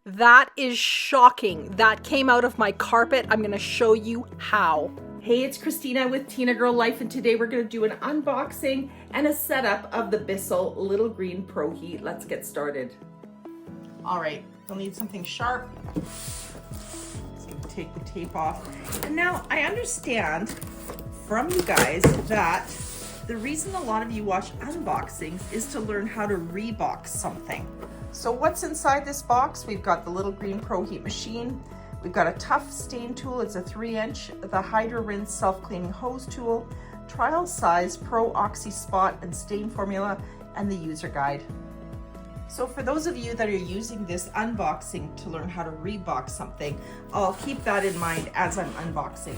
That is shocking. That came out of my carpet. I'm gonna show you how. Hey, it's Christina with Tinagirl Life, and today we're gonna do an unboxing and a setup of the Bissell Little Green ProHeat. Let's get started. All right, we'll need something sharp. Just gonna take the tape off. And now I understand from you guys that the reason a lot of you watch unboxings is to learn how to rebox something. So what's inside this box? We've got the Little Green ProHeat machine. We've got a tough stain tool, it's a 3-inch, the Hydro Rinse self-cleaning hose tool, trial size Pro Oxy Spot and stain formula, and the user guide. So for those of you that are using this unboxing to learn how to rebox something, I'll keep that in mind as I'm unboxing.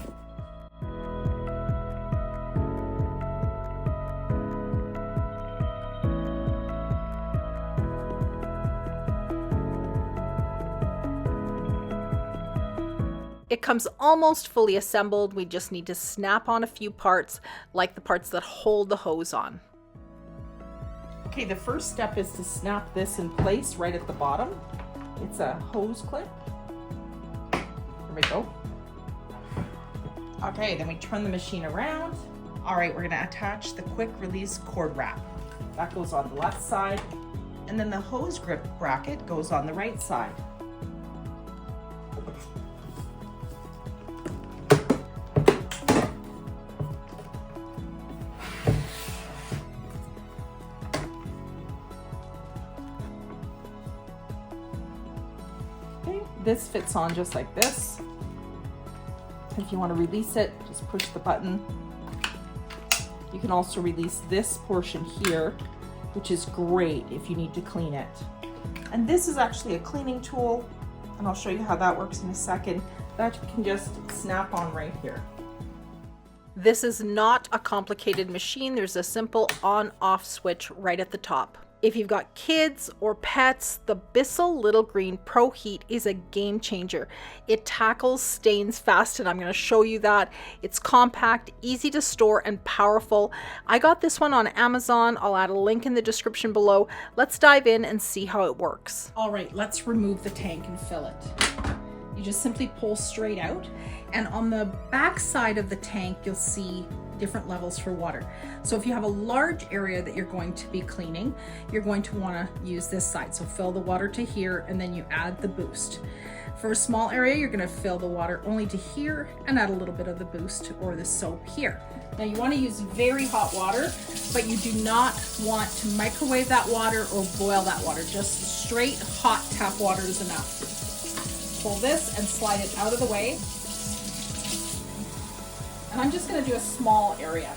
It comes almost fully assembled. We just need to snap on a few parts, like the parts that hold the hose on. Okay, the first step is to snap this in place right at the bottom. It's a hose clip. There we go. Okay, then we turn the machine around. All right, we're gonna attach the quick release cord wrap. That goes on the left side, and then the hose grip bracket goes on the right side. This fits on just like this. If you want to release it, just push the button. You can also release this portion here, which is great if you need to clean it. And this is actually a cleaning tool, and I'll show you how that works in a second. That you can just snap on right here. This is not a complicated machine. There's a simple on-off switch right at the top. If you've got kids or pets, the Bissell Little Green ProHeat is a game changer. It tackles stains fast, and I'm going to show you that. It's compact, easy to store, and powerful. I got this one on Amazon. I'll add a link in the description below. Let's dive in and see how it works. All right, let's remove the tank and fill it. You just simply pull straight out, and on the back side of the tank, you'll see different levels for water. So if you have a large area that you're going to be cleaning, you're going to want to use this side. So fill the water to here, and then you add the boost. For a small area, you're going to fill the water only to here and add a little bit of the boost or the soap here. Now you want to use very hot water, but you do not want to microwave that water or boil that water. Just straight hot tap water is enough. Pull this and slide it out of the way. And I'm just going to do a small area.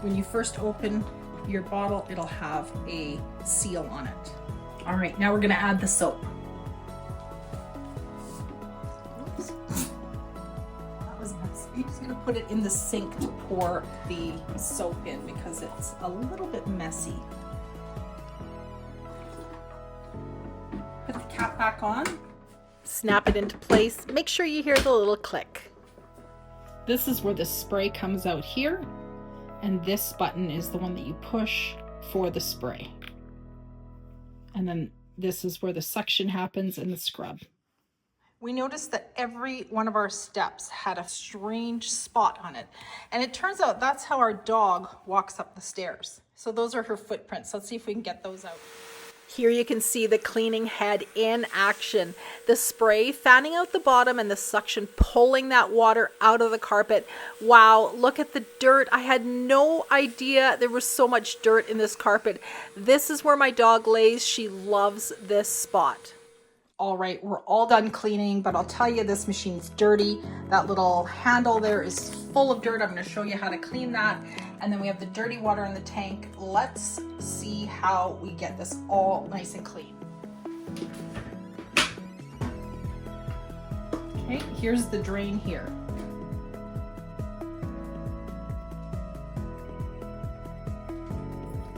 When you first open your bottle, it'll have a seal on it. All right, now we're going to add the soap. Oops. That was messy. I'm just going to put it in the sink to pour the soap in because it's a little bit messy. Put the cap back on. Snap it into place. Make sure you hear the little click. This is where the spray comes out here, and this button is the one that you push for the spray. And then this is where the suction happens and the scrub. We noticed that every one of our steps had a strange spot on it. And it turns out that's how our dog walks up the stairs. So those are her footprints. Let's see if we can get those out. Here you can see the cleaning head in action. The spray fanning out the bottom and the suction pulling that water out of the carpet. Wow, look at the dirt. I had no idea there was so much dirt in this carpet. This is where my dog lays. She loves this spot. All right, we're all done cleaning, but I'll tell you this machine's dirty. That little handle there is full of dirt. I'm going to show you how to clean that. And then we have the dirty water in the tank. Let's see how we get this all nice and clean. Okay, here's the drain here.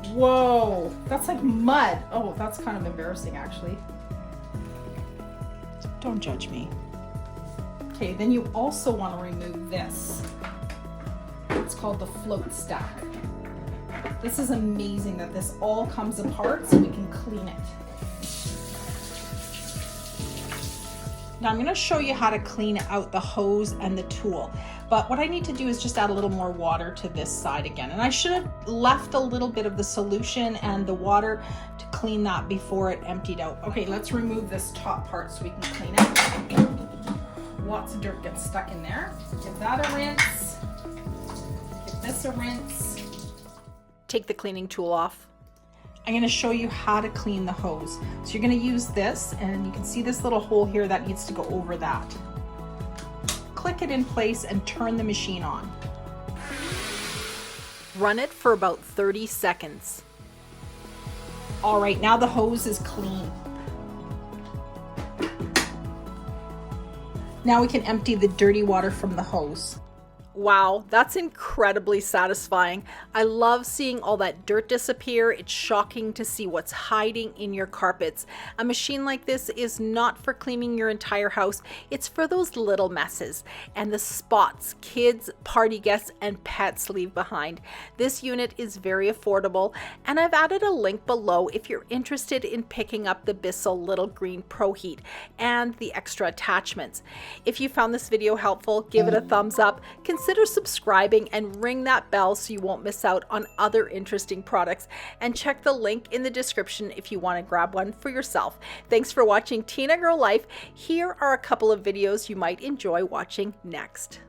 Whoa, that's like mud. Oh, that's kind of embarrassing actually. Don't judge me. Okay, then you also want to remove this. It's called the float stack. This is amazing that this all comes apart so we can clean it. Now I'm going to show you how to clean out the hose and the tool. But what I need to do is just add a little more water to this side again. And I should have left a little bit of the solution and the water to clean that before it emptied out. Okay, let's remove this top part so we can clean it. Lots of dirt gets stuck in there. Give that a rinse. Give this a rinse. Take the cleaning tool off. I'm going to show you how to clean the hose. So you're going to use this, and you can see this little hole here that needs to go over that. Click it in place and turn the machine on. Run it for about 30 seconds. All right, now the hose is clean. Now we can empty the dirty water from the hose. Wow, that's incredibly satisfying. I love seeing all that dirt disappear. It's shocking to see what's hiding in your carpets. A machine like this is not for cleaning your entire house. It's for those little messes and the spots kids, party guests, and pets leave behind. This unit is very affordable, and I've added a link below if you're interested in picking up the Bissell Little Green ProHeat and the extra attachments. If you found this video helpful, give it a thumbs up. Consider subscribing and ring that bell so you won't miss out on other interesting products, and check the link in the description if you want to grab one for yourself. Thanks for watching Tinagirl Life. Here are a couple of videos you might enjoy watching next.